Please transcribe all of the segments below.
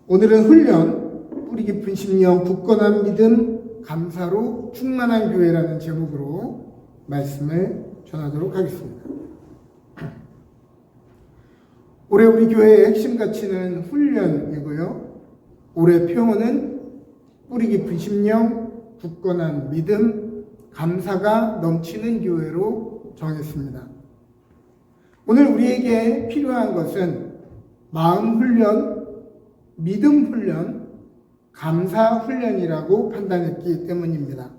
오늘은 훈련, 뿌리 깊은 심령, 굳건한 믿음, 감사로 충만한 교회라는 제목으로 말씀을 전하도록 하겠습니다. 올해 우리 교회의 핵심 가치는 훈련이고요. 올해 표어는 뿌리 깊은 심령, 굳건한 믿음, 감사가 넘치는 교회로 정했습니다. 오늘 우리에게 필요한 것은 마음 훈련, 믿음 훈련, 감사 훈련이라고 판단했기 때문입니다.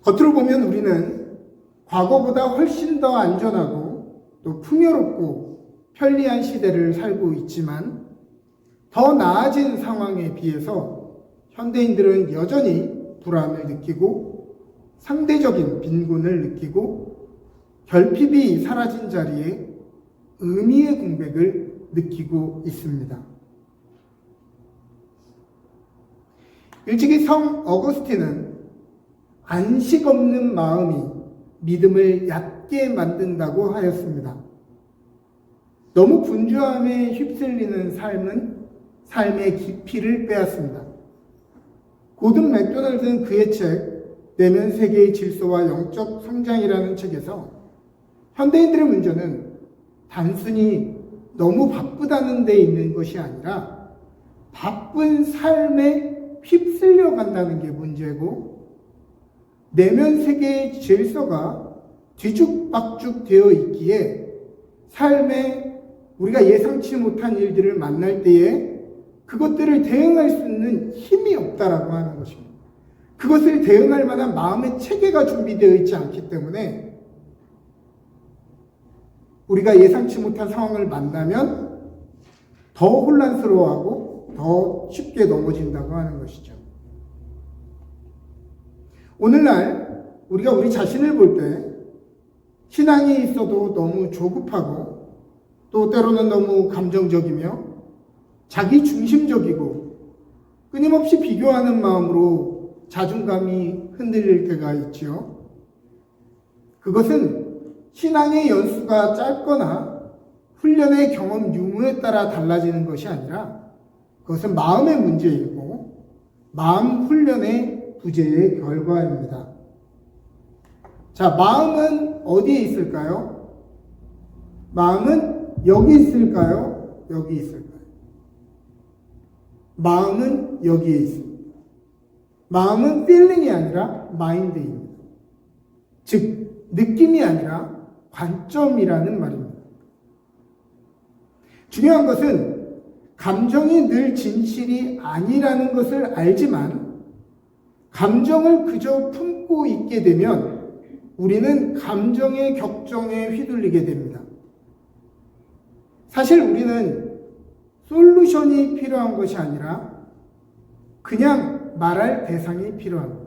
겉으로 보면 우리는 과거보다 훨씬 더 안전하고 또 풍요롭고 편리한 시대를 살고 있지만 더 나아진 상황에 비해서 현대인들은 여전히 불안을 느끼고 상대적인 빈곤을 느끼고 결핍이 사라진 자리에 의미의 공백을 느끼고 있습니다. 일찍이 성 어거스틴은 안식 없는 마음이 믿음을 얕게 만든다고 하였습니다. 너무 분주함에 휩쓸리는 삶은 삶의 깊이를 빼앗습니다. 고든 맥도날드는 그의 책 내면 세계의 질서와 영적 성장이라는 책에서 현대인들의 문제는 단순히 너무 바쁘다는 데 있는 것이 아니라 바쁜 삶에 휩쓸려 간다는 게 문제고 내면 세계의 질서가 뒤죽박죽 되어 있기에 삶에 우리가 예상치 못한 일들을 만날 때에 그것들을 대응할 수 있는 힘이 없다라고 하는 것입니다. 그것을 대응할 만한 마음의 체계가 준비되어 있지 않기 때문에 우리가 예상치 못한 상황을 만나면 더 혼란스러워하고 더 쉽게 넘어진다고 하는 것이죠. 오늘날 우리가 우리 자신을 볼 때 신앙이 있어도 너무 조급하고 또 때로는 너무 감정적이며 자기 중심적이고 끊임없이 비교하는 마음으로 자존감이 흔들릴 때가 있지요. 그것은 신앙의 연수가 짧거나 훈련의 경험 유무에 따라 달라지는 것이 아니라 그것은 마음의 문제이고 마음 훈련의 부재의 결과입니다. 자, 마음은 어디에 있을까요? 마음은 여기 있을까요? 여기 있을까요? 마음은 여기에 있습니다. 마음은 feeling이 아니라 mind입니다. 즉, 느낌이 아니라 관점이라는 말입니다. 중요한 것은 감정이 늘 진실이 아니라는 것을 알지만 감정을 그저 품고 있게 되면 우리는 감정의 격정에 휘둘리게 됩니다. 사실 우리는 솔루션이 필요한 것이 아니라 그냥 말할 대상이 필요합니다.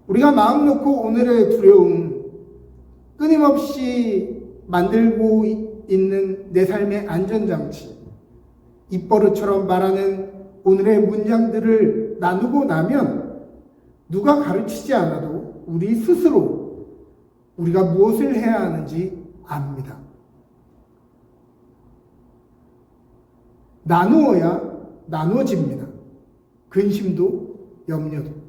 우리가 마음 놓고 오늘의 두려움, 끊임없이 만들고 있는 내 삶의 안전장치, 입버릇처럼 말하는 오늘의 문장들을 나누고 나면 누가 가르치지 않아도 우리 스스로 우리가 무엇을 해야 하는지 압니다. 나누어야 나누어집니다. 근심도 염려도.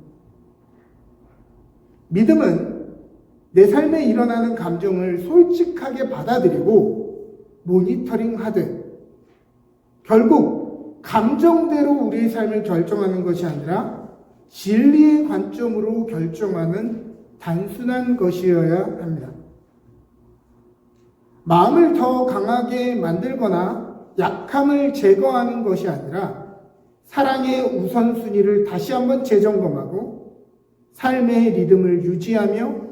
믿음은 내 삶에 일어나는 감정을 솔직하게 받아들이고 모니터링하되 결국 감정대로 우리의 삶을 결정하는 것이 아니라 진리의 관점으로 결정하는 단순한 것이어야 합니다. 마음을 더 강하게 만들거나 약함을 제거하는 것이 아니라 사랑의 우선순위를 다시 한번 재점검하고 삶의 리듬을 유지하며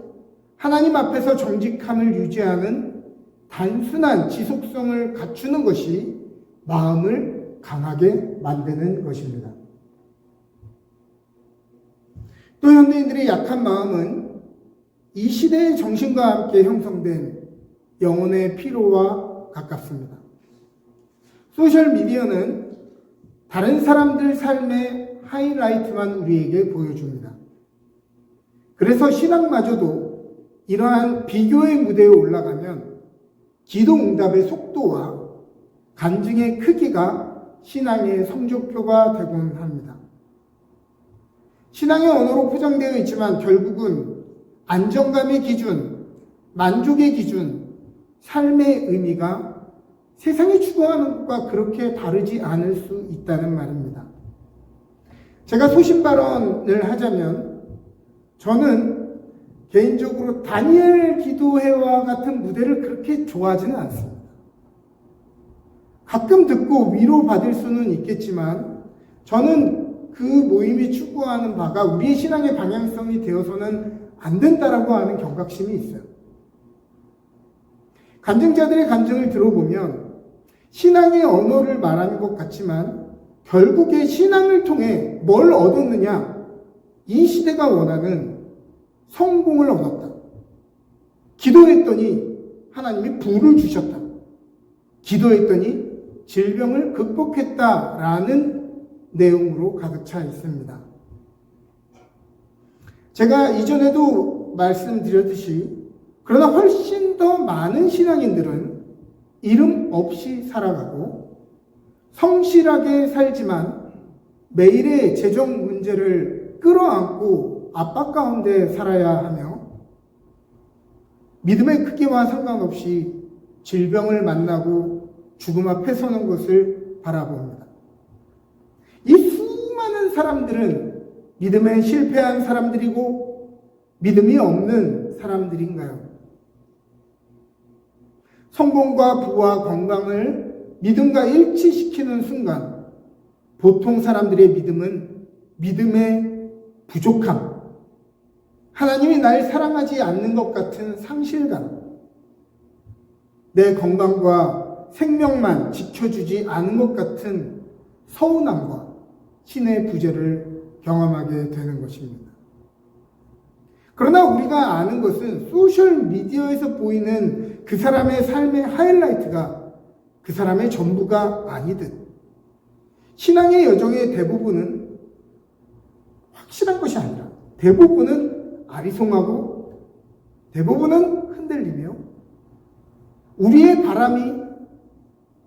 하나님 앞에서 정직함을 유지하는 단순한 지속성을 갖추는 것이 마음을 강하게 만드는 것입니다. 또 현대인들의 약한 마음은 이 시대의 정신과 함께 형성된 영혼의 피로와 가깝습니다. 소셜미디어는 다른 사람들 삶의 하이라이트만 우리에게 보여줍니다. 그래서 신앙마저도 이러한 비교의 무대에 올라가면 기도 응답의 속도와 간증의 크기가 신앙의 성적표가 되곤 합니다. 신앙의 언어로 포장되어 있지만 결국은 안정감의 기준, 만족의 기준, 삶의 의미가 세상이 추구하는 것과 그렇게 다르지 않을 수 있다는 말입니다. 제가 소신 발언을 하자면 저는 개인적으로 다니엘 기도회와 같은 무대를 그렇게 좋아하지는 않습니다. 가끔 듣고 위로받을 수는 있겠지만 저는 그 모임이 추구하는 바가 우리의 신앙의 방향성이 되어서는 안 된다라고 하는 경각심이 있어요. 간증자들의 간증을 들어보면 신앙의 언어를 말하는 것 같지만 결국에 신앙을 통해 뭘 얻었느냐? 이 시대가 원하는 성공을 얻었다. 기도했더니 하나님이 부를 주셨다. 기도했더니 질병을 극복했다라는 내용으로 가득 차 있습니다. 제가 이전에도 말씀드렸듯이 그러나 훨씬 더 많은 신앙인들은 이름 없이 살아가고 성실하게 살지만 매일의 재정 문제를 끌어안고 압박 가운데 살아야 하며 믿음의 크기와 상관없이 질병을 만나고 죽음 앞에 서는 것을 바라봅니다. 이 수많은 사람들은 믿음에 실패한 사람들이고 믿음이 없는 사람들인가요? 성공과 부와 건강을 믿음과 일치시키는 순간 보통 사람들의 믿음은 믿음의 부족함, 하나님이 날 사랑하지 않는 것 같은 상실감, 내 건강과 생명만 지켜주지 않은 것 같은 서운함과 신의 부재를 경험하게 되는 것입니다. 그러나 우리가 아는 것은 소셜미디어에서 보이는 그 사람의 삶의 하이라이트가 그 사람의 전부가 아니듯 신앙의 여정의 대부분은 확실한 것이 아니라 대부분은 아리송하고 대부분은 흔들리며 우리의 바람이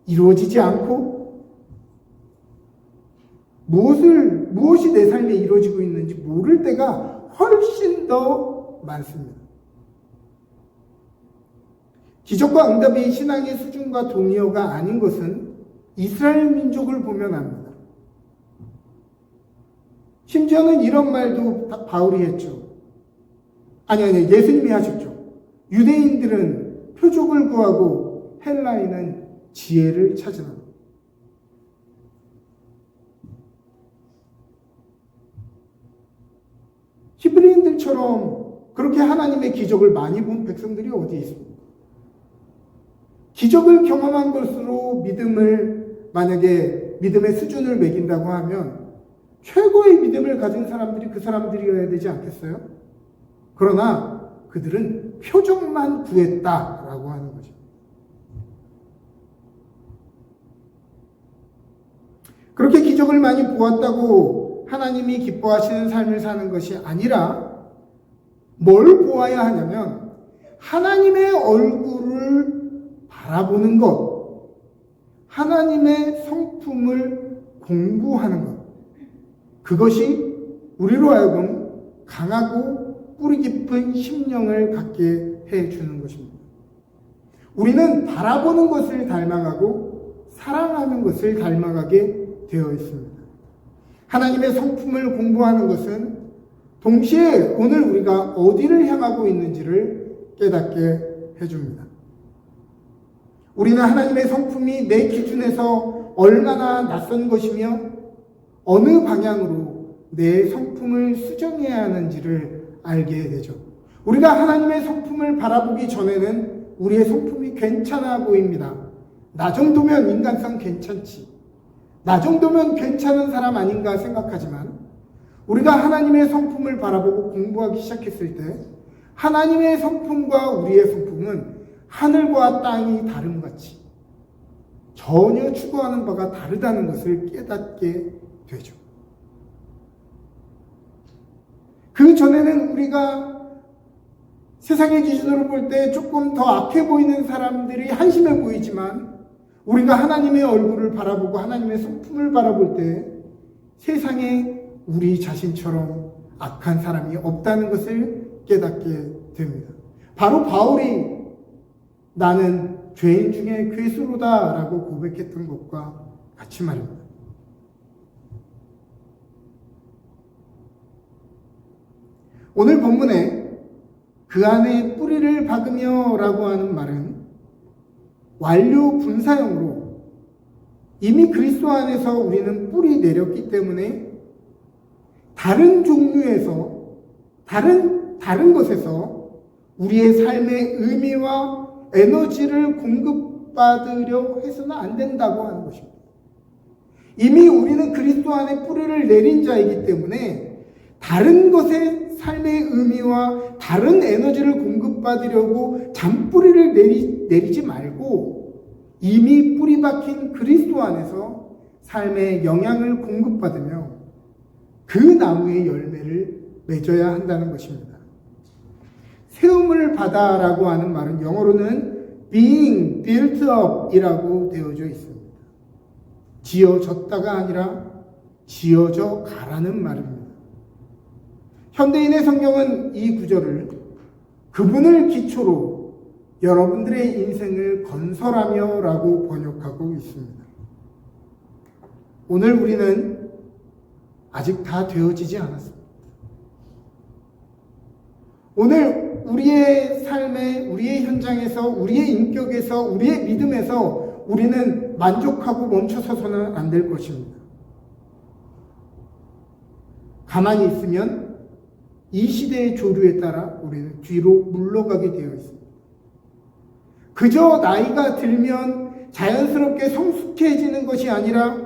이루어지지 않고 무엇이 내 삶에 이루어지고 있는지 모를 때가 훨씬 더 많습니다. 기적과 응답이 신앙의 수준과 동의어가 아닌 것은 이스라엘 민족을 보면 압니다. 심지어는 이런 말도 바울이 했죠. 아니, 예수님이 하셨죠. 유대인들은 표적을 구하고 헬라인은 지혜를 찾으라. 히브리인들처럼 그렇게 하나님의 기적을 많이 본 백성들이 어디 있습니까? 기적을 경험한 것으로 만약에 믿음의 수준을 매긴다고 하면 최고의 믿음을 가진 사람들이 그 사람들이어야 되지 않겠어요? 그러나 그들은 표적만 구했다라고 하는 거죠. 그렇게 기적을 많이 보았다고 하나님이 기뻐하시는 삶을 사는 것이 아니라 뭘 보아야 하냐면 하나님의 얼굴을 바라보는 것, 하나님의 성품을 공부하는 것, 그것이 우리로 하여금 강하고 뿌리 깊은 심령을 갖게 해주는 것입니다. 우리는 바라보는 것을 닮아가고 사랑하는 것을 닮아가게 되어 있습니다. 하나님의 성품을 공부하는 것은 동시에 오늘 우리가 어디를 향하고 있는지를 깨닫게 해줍니다. 우리는 하나님의 성품이 내 기준에서 얼마나 낯선 것이며 어느 방향으로 내 성품을 수정해야 하는지를 알게 되죠. 우리가 하나님의 성품을 바라보기 전에는 우리의 성품이 괜찮아 보입니다. 나 정도면 인간성 괜찮지. 나 정도면 괜찮은 사람 아닌가 생각하지만 우리가 하나님의 성품을 바라보고 공부하기 시작했을 때 하나님의 성품과 우리의 성품은 하늘과 땅이 다름같이 전혀 추구하는 바가 다르다는 것을 깨닫게 되죠. 그 전에는 우리가 세상의 기준으로 볼 때 조금 더 악해 보이는 사람들이 한심해 보이지만 우리가 하나님의 얼굴을 바라보고 하나님의 성품을 바라볼 때 세상에 우리 자신처럼 악한 사람이 없다는 것을 깨닫게 됩니다. 바로 바울이 나는 죄인 중에 괴수로다 라고 고백했던 것과 같이 말입니다. 오늘 본문에 그 안에 뿌리를 박으며 라고 하는 말은 완료 분사형으로 이미 그리스도 안에서 우리는 뿌리 내렸기 때문에 다른 종류에서 다른 것에서 우리의 삶의 의미와 에너지를 공급받으려 해서는 안 된다고 하는 것입니다. 이미 우리는 그리스도 안에 뿌리를 내린 자이기 때문에 다른 것에 삶의 의미와 다른 에너지를 공급받으려고 잔뿌리를 내리지 말고 이미 뿌리 박힌 그리스도 안에서 삶의 영향을 공급받으며 그 나무의 열매를 맺어야 한다는 것입니다. 세움을 받아라고 하는 말은 영어로는 being built up 이라고 되어져 있습니다. 지어졌다가 아니라 지어져 가라는 말입니다. 현대인의 성경은 이 구절을 그분을 기초로 여러분들의 인생을 건설하며 라고 번역하고 있습니다. 오늘 우리는 아직 다 되어지지 않았습니다. 오늘 우리의 삶에, 우리의 현장에서, 우리의 인격에서, 우리의 믿음에서 우리는 만족하고 멈춰서서는 안 될 것입니다. 가만히 있으면 이 시대의 조류에 따라 우리는 뒤로 물러가게 되어 있습니다. 그저 나이가 들면 자연스럽게 성숙해지는 것이 아니라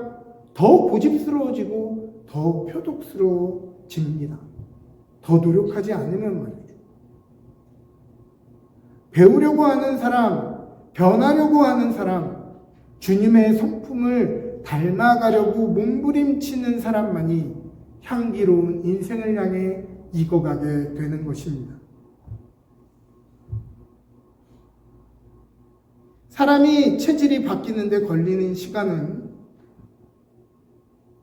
더 고집스러워지고 더 표독스러워집니다. 더 노력하지 않으면 말이죠. 배우려고 하는 사람, 변하려고 하는 사람, 주님의 성품을 닮아가려고 몸부림치는 사람만이 향기로운 인생을 향해 익어가게 되는 것입니다. 사람이 체질이 바뀌는데 걸리는 시간은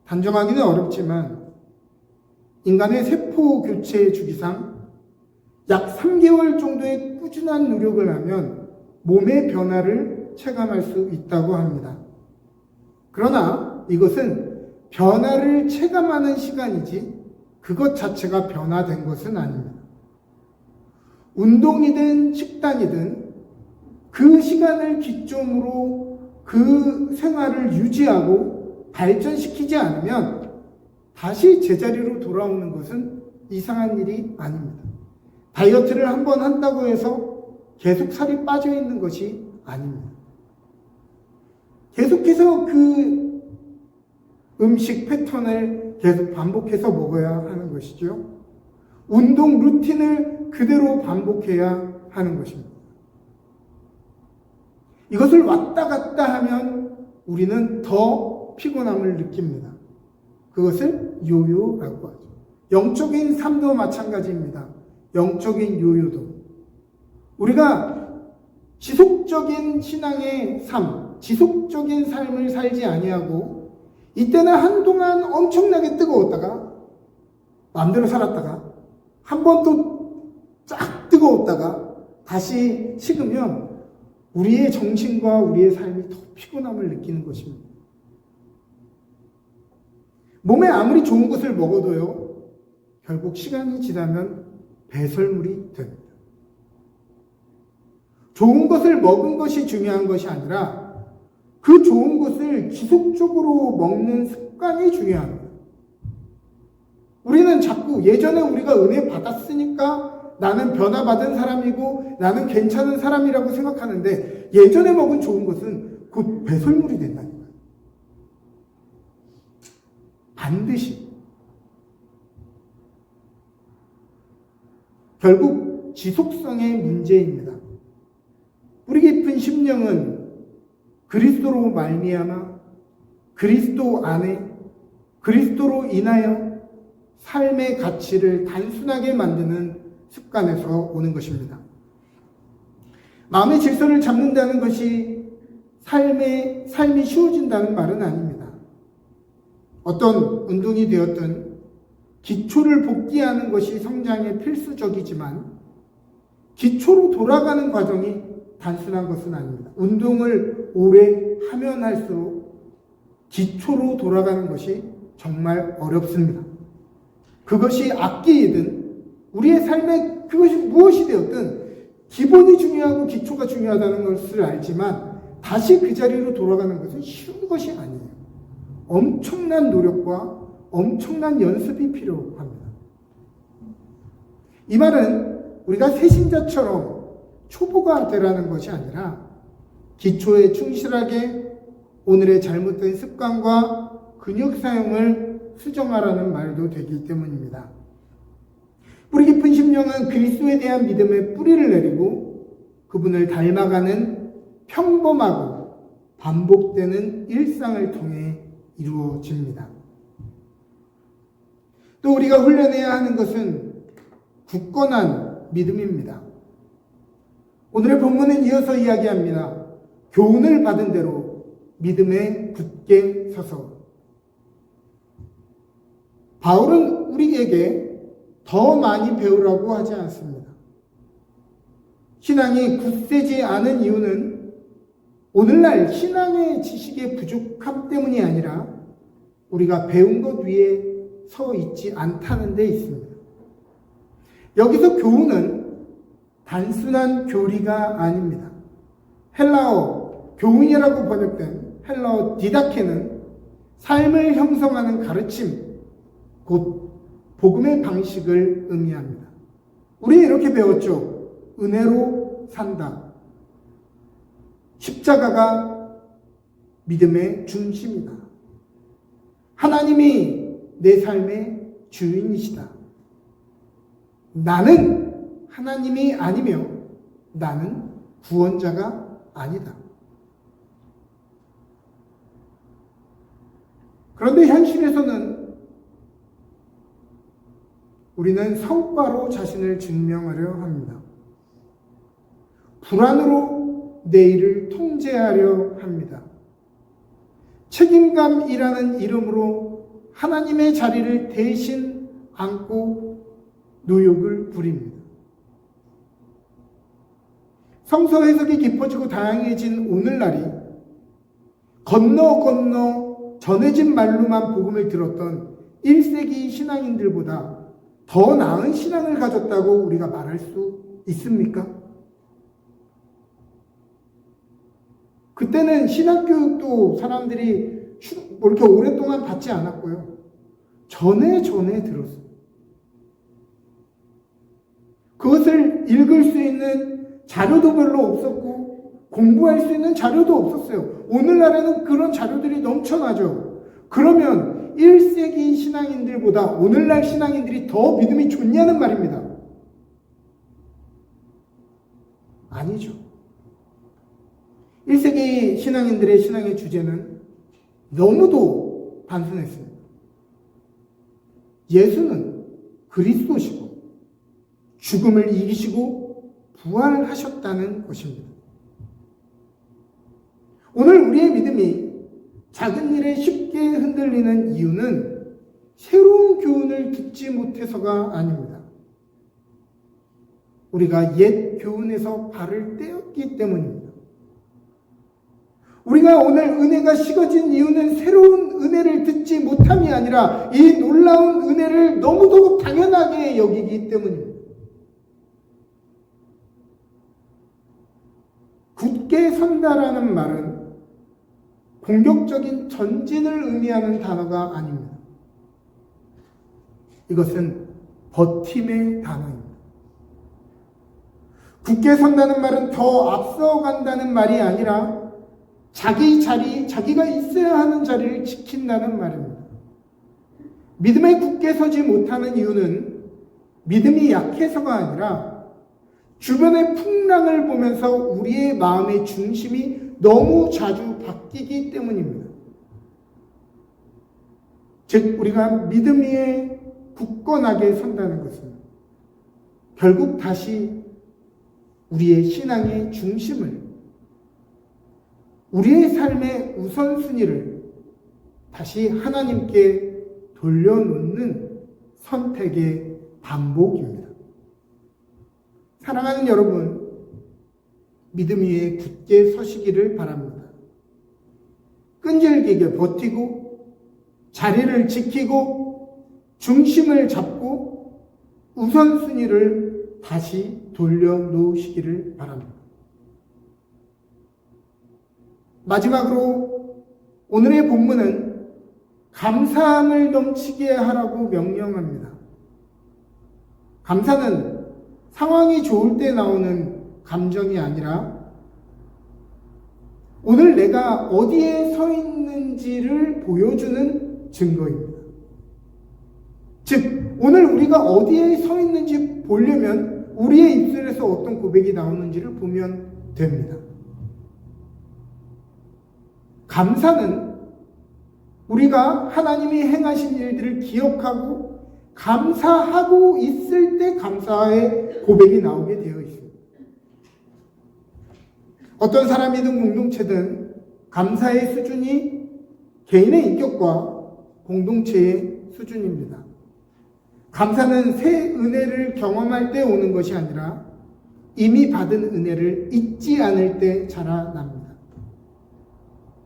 단정하기는 어렵지만 인간의 세포 교체 주기상 약 3개월 정도의 꾸준한 노력을 하면 몸의 변화를 체감할 수 있다고 합니다. 그러나 이것은 변화를 체감하는 시간이지 그것 자체가 변화된 것은 아닙니다. 운동이든 식단이든 그 시간을 기점으로 그 생활을 유지하고 발전시키지 않으면 다시 제자리로 돌아오는 것은 이상한 일이 아닙니다. 다이어트를 한번 한다고 해서 계속 살이 빠져 있는 것이 아닙니다. 계속해서 그 음식 패턴을 계속 반복해서 먹어야 하는 것이죠. 운동 루틴을 그대로 반복해야 하는 것입니다. 이것을 왔다 갔다 하면 우리는 더 피곤함을 느낍니다. 그것을 요요라고 하죠. 영적인 삶도 마찬가지입니다. 영적인 요요도. 우리가 지속적인 신앙의 삶, 지속적인 삶을 살지 아니하고 이때는 한동안 엄청나게 뜨거웠다가 마음대로 살았다가 한 번 또 쫙 뜨거웠다가 다시 식으면 우리의 정신과 우리의 삶이 더 피곤함을 느끼는 것입니다. 몸에 아무리 좋은 것을 먹어도요, 결국 시간이 지나면 배설물이 됩니다. 좋은 것을 먹은 것이 중요한 것이 아니라 그 좋은 것을 지속적으로 먹는 습관이 중요합니다. 우리는 자꾸 예전에 우리가 은혜 받았으니까 나는 변화받은 사람이고 나는 괜찮은 사람이라고 생각하는데 예전에 먹은 좋은 것은 곧 배설물이 된다니까요. 반드시. 결국 지속성의 문제입니다. 뿌리 깊은 심령은 그리스도로 말미암아 그리스도 안에 그리스도로 인하여 삶의 가치를 단순하게 만드는 습관에서 오는 것입니다. 마음의 질서를 잡는다는 것이 삶이 쉬워진다는 말은 아닙니다. 어떤 운동이 되었든 기초를 복귀하는 것이 성장에 필수적이지만 기초로 돌아가는 과정이 단순한 것은 아닙니다. 운동을 오래 하면 할수록 기초로 돌아가는 것이 정말 어렵습니다. 그것이 악기이든 우리의 삶에 그것이 무엇이 되었든 기본이 중요하고 기초가 중요하다는 것을 알지만 다시 그 자리로 돌아가는 것은 쉬운 것이 아니에요. 엄청난 노력과 엄청난 연습이 필요합니다. 이 말은 우리가 새신자처럼 초보가 되라는 것이 아니라 기초에 충실하게 오늘의 잘못된 습관과 근육 사용을 수정하라는 말도 되기 때문입니다. 뿌리 깊은 심령은 그리스도에 대한 믿음의 뿌리를 내리고 그분을 닮아가는 평범하고 반복되는 일상을 통해 이루어집니다. 또 우리가 훈련해야 하는 것은 굳건한 믿음입니다. 오늘의 본문은 이어서 이야기합니다. 교훈을 받은 대로 믿음에 굳게 서서. 바울은 우리에게 더 많이 배우라고 하지 않습니다. 신앙이 굳세지 않은 이유는 오늘날 신앙의 지식의 부족함 때문이 아니라 우리가 배운 것 위에 서 있지 않다는 데 있습니다. 여기서 교훈은 단순한 교리가 아닙니다. 헬라어 교훈이라고 번역된 헬라어 디다케는 삶을 형성하는 가르침, 곧 복음의 방식을 의미합니다. 우리는 이렇게 배웠죠. 은혜로 산다. 십자가가 믿음의 중심이다. 하나님이 내 삶의 주인이시다. 나는 하나님이 아니며 나는 구원자가 아니다. 그런데 현실에서는 우리는 성과로 자신을 증명하려 합니다. 불안으로 내일을 통제하려 합니다. 책임감이라는 이름으로 하나님의 자리를 대신 안고 노욕을 부립니다. 성서 해석이 깊어지고 다양해진 오늘날이 건너 전해진 말로만 복음을 들었던 1세기 신앙인들보다 더 나은 신앙을 가졌다고 우리가 말할 수 있습니까? 그때는 신학교육도 사람들이 이렇게 오랫동안 받지 않았고요. 전에 들었어요. 그것을 읽을 수 있는 자료도 별로 없었고 공부할 수 있는 자료도 없었어요. 오늘날에는 그런 자료들이 넘쳐나죠. 그러면 1세기 신앙인들보다 오늘날 신앙인들이 더 믿음이 좋냐는 말입니다. 아니죠. 1세기 신앙인들의 신앙의 주제는 너무도 단순했습니다. 예수는 그리스도시고 죽음을 이기시고 부활하셨다는 것입니다. 오늘 우리의 믿음이 작은 일에 쉽게 흔들리는 이유는 새로운 교훈을 듣지 못해서가 아닙니다. 우리가 옛 교훈에서 발을 떼었기 때문입니다. 우리가 오늘 은혜가 식어진 이유는 새로운 은혜를 듣지 못함이 아니라 이 놀라운 은혜를 너무도 당연하게 여기기 때문입니다. 굳게 선다라는 말은 공격적인 전진을 의미하는 단어가 아닙니다. 이것은 버팀의 단어입니다. 굳게 선다는 말은 더 앞서간다는 말이 아니라 자기가 있어야 하는 자리를 지킨다는 말입니다. 믿음에 굳게 서지 못하는 이유는 믿음이 약해서가 아니라 주변의 풍랑을 보면서 우리의 마음의 중심이 너무 자주 바뀌기 때문입니다. 즉 우리가 믿음 위에 굳건하게 선다는 것은 결국 다시 우리의 신앙의 중심을 우리의 삶의 우선순위를 다시 하나님께 돌려놓는 선택의 반복입니다. 사랑하는 여러분, 믿음 위에 굳게 서시기를 바랍니다. 끈질기게 버티고 자리를 지키고 중심을 잡고 우선순위를 다시 돌려놓으시기를 바랍니다. 마지막으로 오늘의 본문은 감사함을 넘치게 하라고 명령합니다. 감사는 상황이 좋을 때 나오는 감정이 아니라 오늘 내가 어디에 서 있는지를 보여주는 증거입니다. 즉, 오늘 우리가 어디에 서 있는지 보려면 우리의 입술에서 어떤 고백이 나오는지를 보면 됩니다. 감사는 우리가 하나님이 행하신 일들을 기억하고 감사하고 있을 때 감사의 고백이 나오게 되어 있습니다. 어떤 사람이든 공동체든 감사의 수준이 개인의 인격과 공동체의 수준입니다. 감사는 새 은혜를 경험할 때 오는 것이 아니라 이미 받은 은혜를 잊지 않을 때 자라납니다.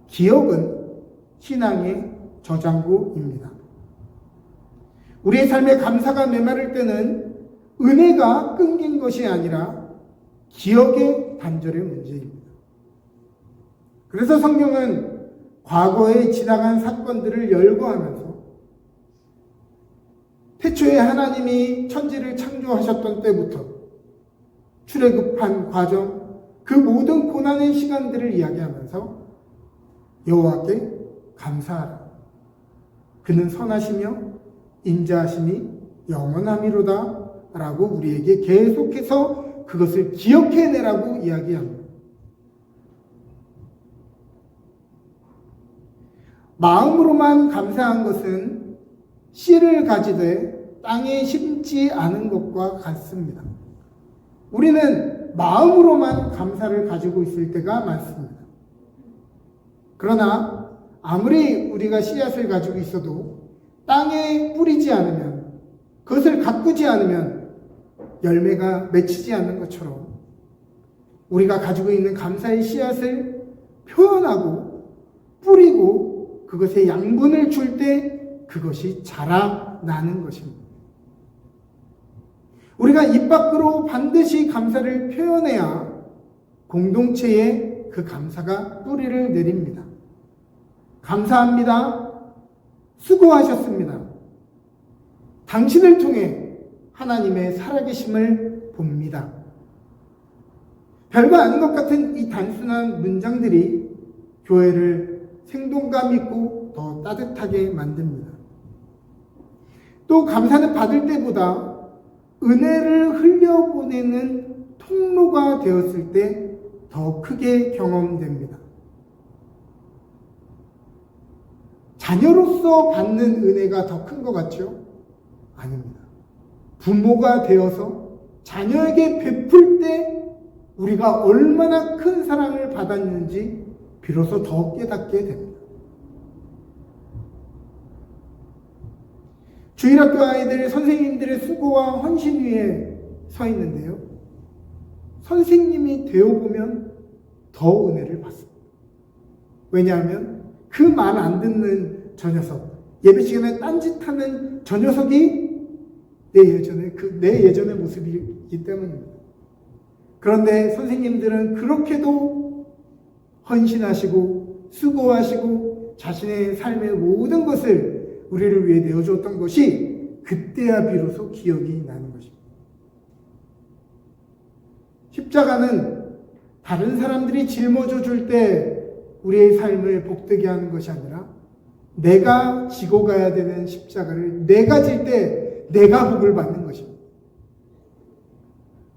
기억은 신앙의 저장고입니다. 우리의 삶에 감사가 메마를 때는 은혜가 끊긴 것이 아니라 기억의 단절의 문제입니다. 그래서 성경은 과거에 지나간 사건들을 열거하면서 태초에 하나님이 천지를 창조하셨던 때부터 출애굽한 과정, 그 모든 고난의 시간들을 이야기하면서 여호와께 감사하라. 그는 선하시며 인자하심이 영원함이로다 라고 우리에게 계속해서 그것을 기억해내라고 이야기합니다. 마음으로만 감사한 것은 씨를 가지되 땅에 심지 않은 것과 같습니다. 우리는 마음으로만 감사를 가지고 있을 때가 많습니다. 그러나 아무리 우리가 씨앗을 가지고 있어도 땅에 뿌리지 않으면, 그것을 가꾸지 않으면 열매가 맺히지 않는 것처럼 우리가 가지고 있는 감사의 씨앗을 표현하고 뿌리고 그것에 양분을 줄 때 그것이 자라나는 것입니다. 우리가 입 밖으로 반드시 감사를 표현해야 공동체에 그 감사가 뿌리를 내립니다. 감사합니다. 수고하셨습니다. 당신을 통해 하나님의 살아계심을 봅니다. 별거 아닌 것 같은 이 단순한 문장들이 교회를 생동감 있고 더 따뜻하게 만듭니다. 또 감사는 받을 때보다 은혜를 흘려보내는 통로가 되었을 때 더 크게 경험됩니다. 자녀로서 받는 은혜가 더 큰 것 같죠? 아닙니다. 부모가 되어서 자녀에게 베풀 때 우리가 얼마나 큰 사랑을 받았는지 비로소 더 깨닫게 됩니다. 주일학교 아이들 선생님들의 수고와 헌신 위에 서 있는데요. 선생님이 되어보면 더 은혜를 받습니다. 왜냐하면 그 말 안 듣는 저 녀석, 예배 시간에 딴짓하는 저 녀석이 내 예전의 모습이기 때문입니다. 그런데 선생님들은 그렇게도 헌신하시고 수고하시고 자신의 삶의 모든 것을 우리를 위해 내어줬던 것이 그때야 비로소 기억이 나는 것입니다. 십자가는 다른 사람들이 짊어져 줄 때 우리의 삶을 복되게 하는 것이 아니라 내가 지고 가야 되는 십자가를 내가 질 때 내가 복을 받는 것입니다.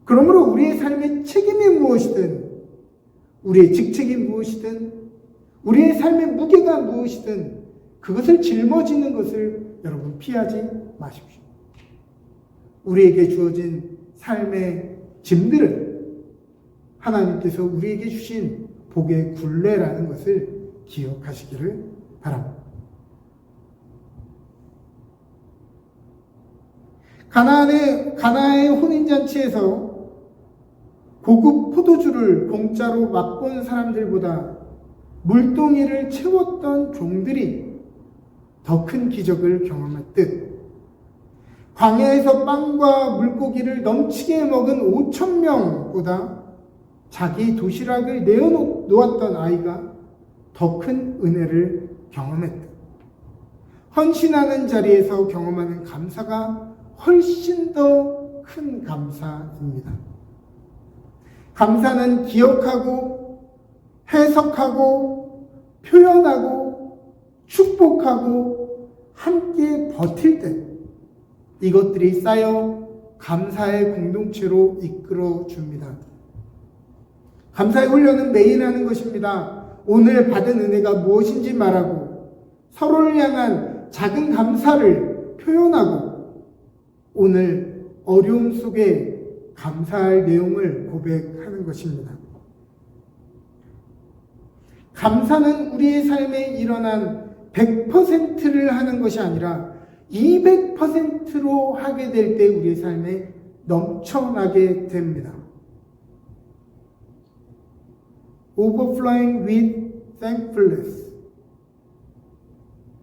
그러므로 우리의 삶의 책임이 무엇이든, 우리의 직책이 무엇이든, 우리의 삶의 무게가 무엇이든 그것을 짊어지는 것을 여러분 피하지 마십시오. 우리에게 주어진 삶의 짐들은 하나님께서 우리에게 주신 복의 굴레라는 것을 기억하시기를 바랍니다. 가나의 혼인잔치에서 고급 포도주를 공짜로 맛본 사람들보다 물동이를 채웠던 종들이 더 큰 기적을 경험했듯 광야에서 빵과 물고기를 넘치게 먹은 5,000명보다 자기 도시락을 내어놓았던 아이가 더 큰 은혜를 경험했듯 헌신하는 자리에서 경험하는 감사가 훨씬 더 큰 감사입니다. 감사는 기억하고 해석하고 표현하고 축복하고 함께 버틸 때 이것들이 쌓여 감사의 공동체로 이끌어 줍니다. 감사의 훈련은 매일 하는 것입니다. 오늘 받은 은혜가 무엇인지 말하고 서로를 향한 작은 감사를 표현하고 오늘 어려움 속에 감사할 내용을 고백하는 것입니다. 감사는 우리의 삶에 일어난 100%를 하는 것이 아니라 200%로 하게 될 때 우리의 삶에 넘쳐나게 됩니다. Overflowing with thankfulness.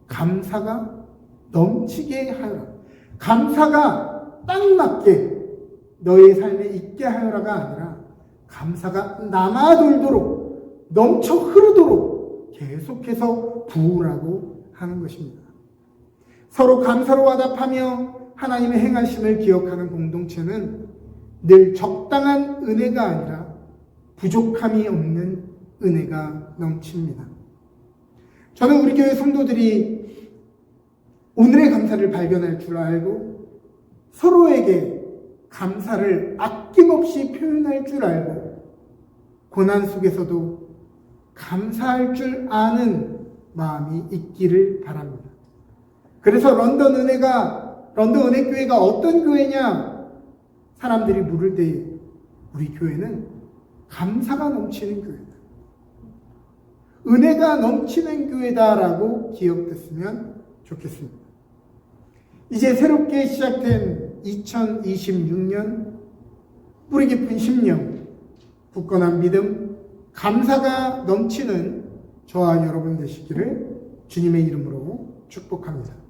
감사가 넘치게 하여라. 감사가 딱 맞게 너의 삶에 있게 하여라가 아니라 감사가 남아돌도록 넘쳐 흐르도록 계속해서 부으라고 하는 것입니다. 서로 감사로 화답하며 하나님의 행하심을 기억하는 공동체는 늘 적당한 은혜가 아니라 부족함이 없는 은혜가 넘칩니다. 저는 우리 교회 성도들이 오늘의 감사를 발견할 줄 알고 서로에게 감사를 아낌없이 표현할 줄 알고 고난 속에서도 감사할 줄 아는 마음이 있기를 바랍니다. 그래서 런던 은혜교회가 어떤 교회냐? 사람들이 물을 때 우리 교회는 감사가 넘치는 교회다. 은혜가 넘치는 교회다라고 기억됐으면 좋겠습니다. 이제 새롭게 시작된 2026년 뿌리 깊은 심령, 굳건한 믿음, 감사가 넘치는 저와 여러분 되시기를 주님의 이름으로 축복합니다.